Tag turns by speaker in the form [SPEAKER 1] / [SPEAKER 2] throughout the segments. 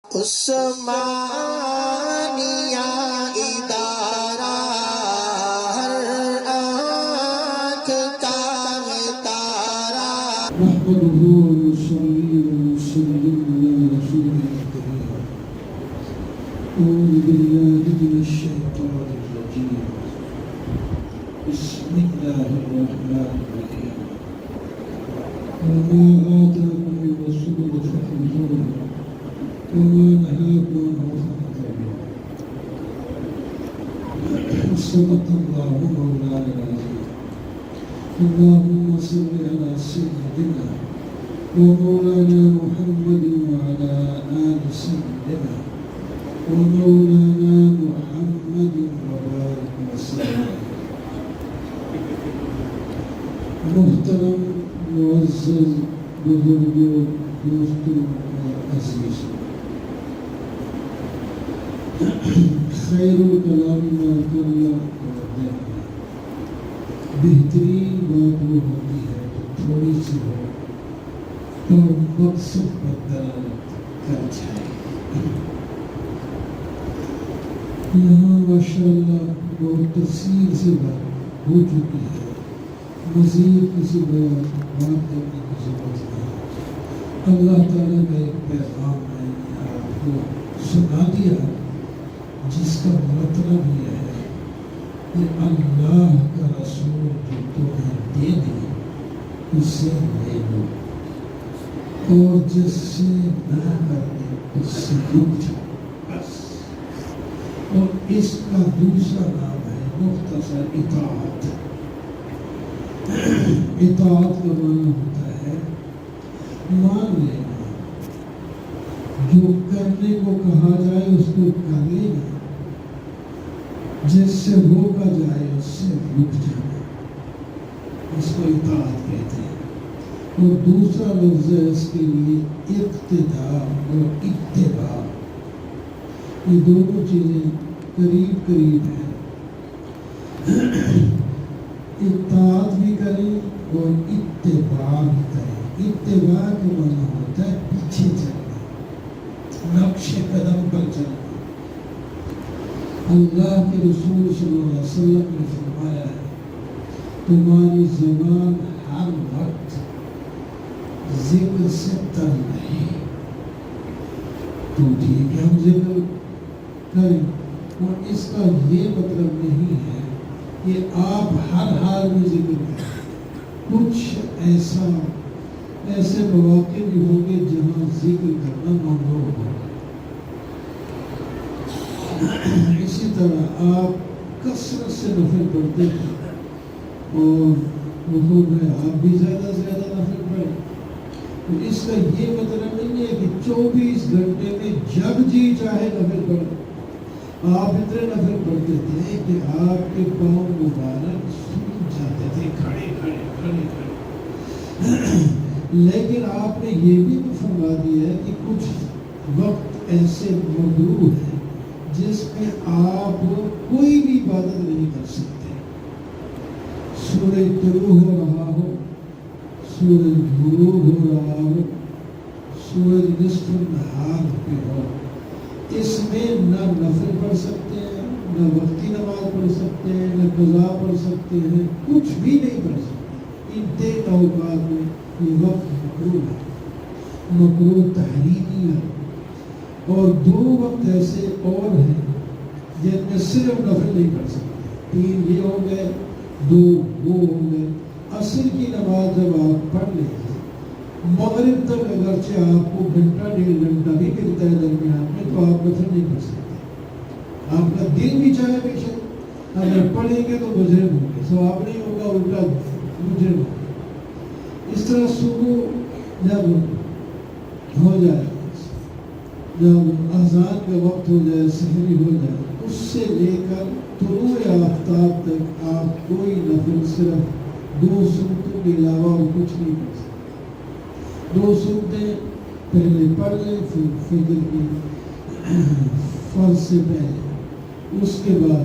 [SPEAKER 1] عثمانیہ ادارہ ہر آنکھ کا تارا
[SPEAKER 2] نحمده ونصلي ونسلم على رسوله الكريم. أعوذ بالله من الشيطان الرجيم. بسم الله الرحمن الرحيم. وما آتاكم الرسول فخذوه وما نهاكم عنه فانتهوا. صدق الله مولانا العظيم. اللهم صل على سيدنا ومولانا محمد وعلى آل سيدنا ومولانا محمد وبارك وسلم. محترم معزز بزرگوں دوستوں اور عزیزوں، خیر الکلام ما قل ودل. بہترین بات وہ ہوتی ہے جو تھوڑی سی ہو تو مقصد پر دلالت کر جائے. یہاں ماشاءاللہ بہت تفصیل سے بات ہو چکی ہے، مزید کسی بات کرنے کی ضرورت نہیں. اللہ تعالیٰ کا ایک پیغام میں نے آپ کو سنا دیا جس کا مطلب یہ ہے کہ اللہ کا رسول جو تمہیں دے دے اسے لے لو، اور جس سے نہ کر دے اس سے رک جاؤ بس. اور اس کا دوسرا نام ہے مختصر اطاعت. اطاعت کا معنی ہوتا ہے مان لینا، جو کرنے کو کہا جائے اس کو کر لینا، جس سے روکا جائے اس سے رک جانا، اس کو اطاعت کہتے ہیں. اور دوسرا لفظ ہے اس کے لیے اقتداء اور اتباع. یہ دونوں چیزیں قریب قریب ہیں. اطاعت بھی کریں اور اتباع بھی کریں. اتباع کا معنی ہوتا ہے پیچھے چلنا، نقش قدم پر چلنا. اللہ کے رسول صلی اللہ علیہ وسلم نے فرمایا ہے تمہاری زبان ہر وقت ذکر سے تر رہے. تو ٹھیک ہے ہم ذکر کریں، اور اس کا یہ مطلب نہیں ہے کہ آپ ہر حال میں ذکر کریں. کچھ ایسے مواقع بھی ہوں گے جہاں ذکر کرنا ممنوع ہوگا. اسی طرح آپ کثرت سے نفل پڑھتے ہیں اور حضور ہے آپ بھی زیادہ سے زیادہ نفل پڑھیں. تو اس کا یہ مطلب نہیں ہے کہ 24 گھنٹے میں جب جی چاہے نفل پڑھیں. آپ اتنے نفل پڑھتے تھے کہ آپ کے پاؤں مبارک سوکھ جاتے تھے کھڑے کھڑے. لیکن آپ نے یہ بھی فرما دیا ہے کہ کچھ وقت ایسے مقروء ہیں جس میں آپ کوئی بھی عبادت نہیں کر سکتے. سورج طلوع ہو رہا ہو، سورج غروب ہو رہا ہو، سورج نصف النہار پہ ہو، اس میں نہ نفل پڑھ سکتے ہیں، نہ وقتی نماز پڑھ سکتے ہیں، نہ قضا پڑھ سکتے ہیں، کچھ بھی نہیں پڑھ سکتے. ان تین اوقات میں یہ وقت مقروء ہے، مقروء تحریمی ہے. اور 2 وقت ایسے اور ہیں جن میں صرف نفل نہیں پڑھ سکتے. 3 یہ ہو گئے، 2 وہ ہو گئے. عصر کی نماز جب آپ پڑھ لیں مغرب تک اگرچہ آپ کو گھنٹہ 1.5 گھنٹہ بھی ملتا ہے درمیان میں تو آپ نفل نہیں پڑھ سکتے. آپ کا دل بھی چاہے بے شک اگر پڑھیں گے تو مجرم ہوں گے، ثواب نہیں ہوگا، الٹا مجرم ہوگا. اس طرح صبح جب ہو جائے، جب اذان کا وقت ہو جائے، سحری ہو جائے، اس سے لے کر طلوع آفتاب تک آپ کوئی نفل صرف 2 سنتوں کے علاوہ کچھ نہیں کر سکتے. 2 سنتیں پہلے پڑھ لیں، پھر فجر کی فرض سے پہلے. اس کے بعد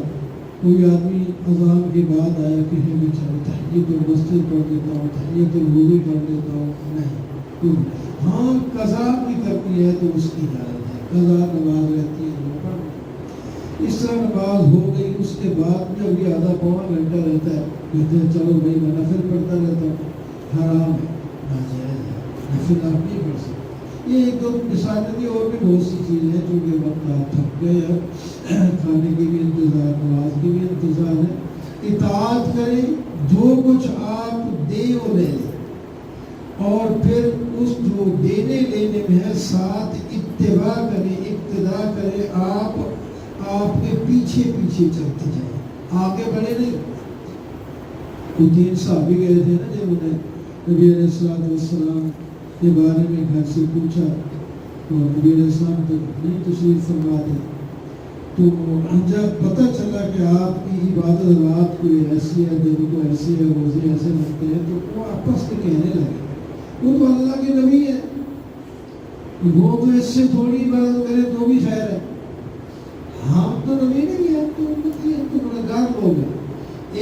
[SPEAKER 2] کوئی آدمی اذان کے بعد آیا کہ میں چلو تحیت المسجد پڑھ لیتا ہوں، تحیت الوضو پڑھ لیتا ہوں. نہیں، ہاں قضا بھی کرنی ہے تو اس کی اجازت ہے. قضا نماز رہتی ہے وہ پڑھ لیں۔ اس طرح نماز ہو گئی، اس کے بعد میں ابھی آدھا پونا گھنٹہ رہتا ہے، کہتے ہیں چلو بھائی میں نفل پڑھتا رہتا ہوں، حرام ہے، ناجائز ہے، نفل آپ نہیں پڑھ سکتے۔ یہ ایک دو مثالیں تھی، اور بھی بہت سی چیزیں ہیں چونکہ وقت آپ تھک گئے، اب کھانے کی بھی انتظار، نماز کی بھی انتظار ہے۔ اطاعت کریں، جو کچھ آپ دے وہ لے لیں، اور پھر اس جو دینے لینے میں ہے ساتھ اتباع کریں، اقتداء کریں، آپ کے پیچھے پیچھے چلتے جائیں، آگے بڑھے نہیں۔ وہ 3 صحابی گئے تھے نا، جب انہیں نبی علیہ السلام کے بارے میں گھر سے پوچھا تو نبی علیہ السلام تک نہیں تشریف فرما تھے، تو جب پتہ چلا کہ آپ کی عبادت رات کو ایسی ہے، دن کو ایسی ہے، روزے ایسے رکھتے ہیں، تو وہ آپس میں کہنے لگے وہ تو اللہ کے نبی ہے، وہ تو اس سے تھوڑی عبادت کرے تو بھی خیر ہے، ہم تو نبی نہیں ہیں، تو امتی ہیں، تو گنہگار لوگ ہیں۔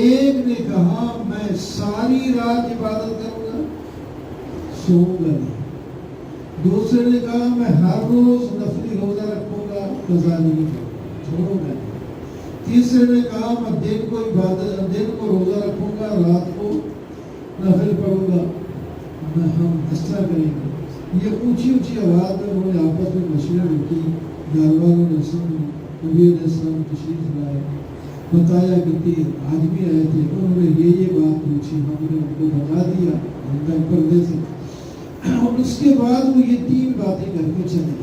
[SPEAKER 2] ایک نے کہا میں ساری رات عبادت کروں گا، سوؤں گا نہیں۔ دوسرے نے کہا میں ہر روز نفلی روزہ رکھوں گا، قضا نہیں چھوڑوں گا نہیں۔ تیسرے نے کہا میں دن کو روزہ رکھوں گا، رات کو نفل پڑھوں گا۔ ہم اس طرح کریں گے۔ یہ اونچی اونچی آواز میں انہوں نے آپس میں مشورہ کی، گھر والوں نے سن، نبی علیہ السلام تشریف لائے، بتایا کہ 3 آدمی آئے تھے، انہوں نے یہ بات پوچھی، ہم نے ان کو بتا دیا ان کا پردے سے، اور اس کے بعد وہ یہ 3 باتیں کر کے چلے۔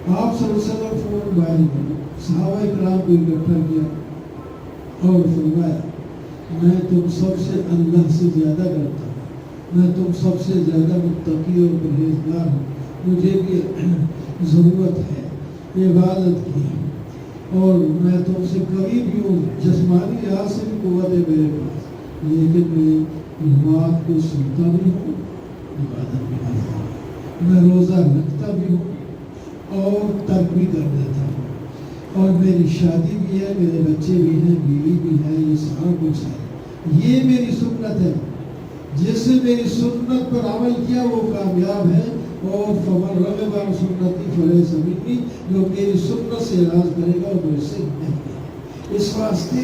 [SPEAKER 2] آپ صلی اللہ علیہ وسلم فون باہر میں صحابہ کرام کو اکٹھا کیا اور فرمایا میں تم سب سے اللہ سے زیادہ ڈرتا ہوں، میں تم سب سے زیادہ متقی اور پرہیزگار ہوں، مجھے بھی ضرورت ہے عبادت کی، اور میں تم سے قریب بھی ہوں، جسمانی لحاظ سے بھی قوت ہے میرے پاس، لیکن میں بات کو سنتا بھی ہوں، عبادت بھی کرتا ہوں، میں روزہ رکھتا بھی ہوں اور ترک بھی کر دیتا ہوں، اور میری شادی بھی ہے، میرے بچے بھی ہیں، بیوی بھی ہے، یہ سارا کچھ ہے، یہ میری سنت ہے، جس نے میری سنت پر عمل کیا وہ کامیاب ہے، اور فمن رغب عن سنتی فلیس منی، جو میری سنت سے اعراض کرے گا وہ مجھ سے نہیں ہے۔ اس واسطے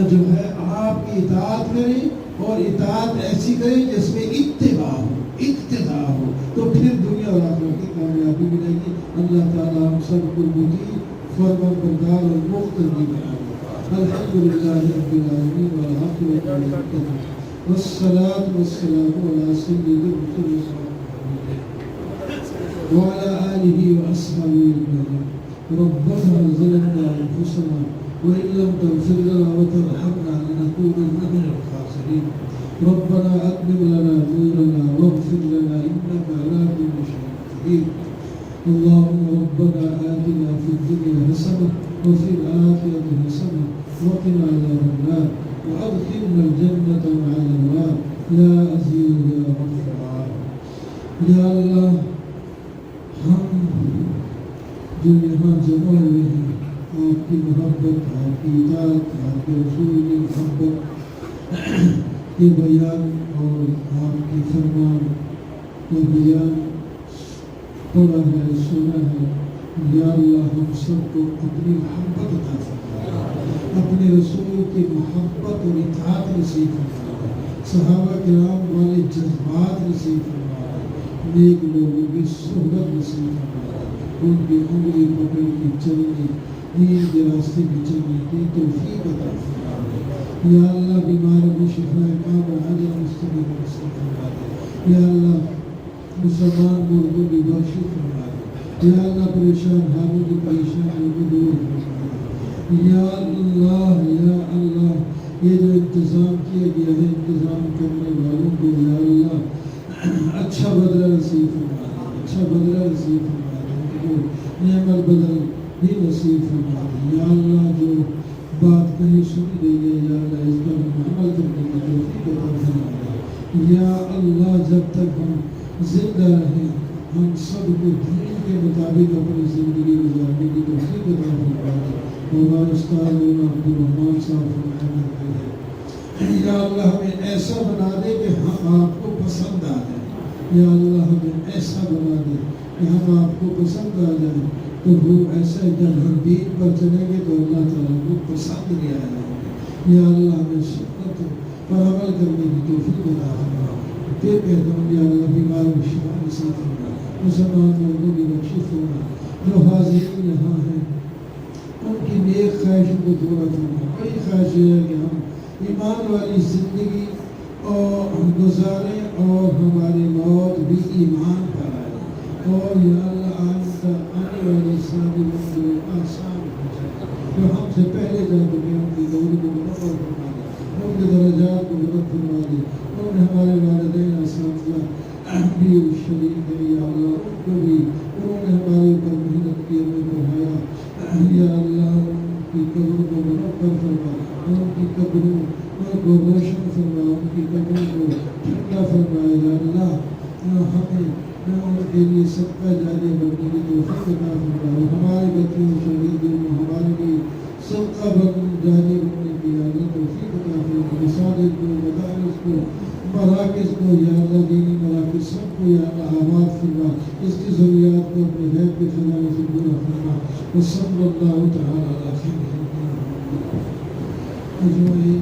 [SPEAKER 2] جو ہے آپ کی اطاعت کریں، اور اطاعت ایسی کریں جس میں اتباع ہو، اقتداء ہو، تو پھر دنیا اور آخرت کی کامیابی ملے گی۔ اللہ تعالیٰ ہم سب کو مطیع، فرمان بردار اور مقتدی بنائے۔ الحمدللہ رب العالمین والعاقبۃ للمتقین، والصلاة والسلام على سيد الرسل وعلى آله وأصحابه أجمعين۔ ربنا ظلمنا أنفسنا وإن لم تغفر لنا وترحمنا لنكونن من الخاسرين۔ ربنا أتمم لنا نورنا واغفر لنا إنك على كل شيء قدير۔ اللهم ربنا آتنا في الدنيا حسنة وفي الآخرة حسنة وقنا عذاب النار وأدخلنا الجنة مع الأبرار يا عزيز يا غفار۔ یا اللہ، ہم جو یہاں جمع ہوئے ہیں، آپ کی محبت، آپ کی اطاعت، آپ کے رسول کی محبت کے بیان اور آپ کی فرمان کا بیان پڑھا ہے، سنا ہے، یا اللہ ہم سب کو اپنی محبت عطا فرما، اپنے رسول کی محبت اور اطاعت نصیب فرما، صحابہ کرام والے جذبات نصیب فرما، نیک لوگوں کی صحبت نصیب فرما، ان کی انگلی پکڑ کے چلنے، دین کے راستے میں چلنے کی توفیق عطا فرما۔ یا اللہ بیماروں کو شفا کاملہ عاجلہ مستقیم نصیب فرما دے۔ یا اللہ مسلمان مردوں کی بخشش فرما دے۔ یا اللہ پریشان حالوں کی پریشانیوں کو دور فرما دے۔ یا اللہ، یا اللہ یہ جو انتظام کیا گیا ہے، انتظام کرنے والوں کو یا اللہ اچھا بدلہ نصیب فرما دے، اچھا بدلہ نصیب فرما دے، ان کو نعم البدل بھی نصیب فرما دے۔ یا اللہ جو بات کہیں سنی گئی ہے، یا اللہ اس پر ہم عمل کرنے کی توفیق عطا فرما دے۔ یا اللہ جب تک ہم زندہ رہیں، ہم سب کو دین کے مطابق اپنی زندگی گزارنے کی توفیق عطا فرما دے۔ ہمارے استاد مولانا عبدالرحمان صاحب فرماتے ہیں، یا اللہ ہمیں ایسا بنا دے کہ ہم آپ کو پسند آ جائے۔ یا اللہ ہمیں ایسا بنا دے کہ ہم آپ کو پسند آ جائیں، تو وہ ایسا ہے جب ہم دین پر چلیں گے تو اللہ تعالیٰ کو پسند نہیں آ جائیں گے۔ یا اللہ ہمیں سنت پر عمل کرنے کی توفیق عطا فرما۔ پھر کہتا ہوں یا اللہ بیمار و شفا نصیب فرما، مسلمان مردوں کی بخشش فرما، جو حاضرین یہاں ہیں ان کی نیک خواہشوں کو پورا فرما۔ بڑی خواہش ہے کہ ہم ایمان والی زندگی اور ہم گزاریں اور ہماری موت بھی ایمان پر آئے، اور یا اللہ آنے والی ساری زندگی آسان ہو جائے۔ جو ہم سے پہلے جا چکے ان کی دوری کو منور فرما دے، ان کے درجات کو بلند فرما دے، ان میں ہمارے والدین اساتذہ بھی شریک ہے یا اللہ ان کو بھی، انہوں نے ہمارے اوپر محنت کی، ہمیں پڑھایا یا اللہ ان کی قبر کو منور فرما، ان کی قبروں کو روشن فرما، ان کی قبروں کو ٹھنڈا فرما یا اللہ ہمیں ان کے لیے صدقہ جاریہ بننے کی توفیق عطا فرما، ہمارے بچوں شہیدوں ہمارے لیے صدقہ جاریہ بننے کی اللہ توفیق عطا فرما، مساجد کو، مدارس کو، مراکز کو یا اللہ دینی مراکز سب کو یا اللہ آباد فرما، اس کی ضروریات کو اپنے غیب کے خزانے سے پورا فرما۔ وصلی اللہ تعالی علی خیر خلقہ اجمعین۔